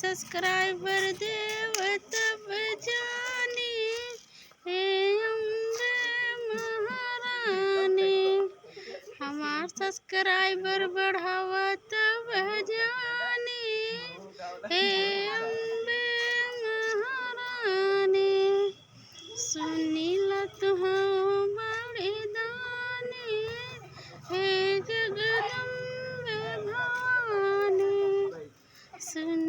Subscriber देव तब जानी, हे अम्बे महारानी। हमार सब्सक्राइबर बढ़ावा तब जानी, हे अम्बे महारानी। सुनीला तुहाँ बड़ी दानी, हे जगदम्बे भवानी। सुन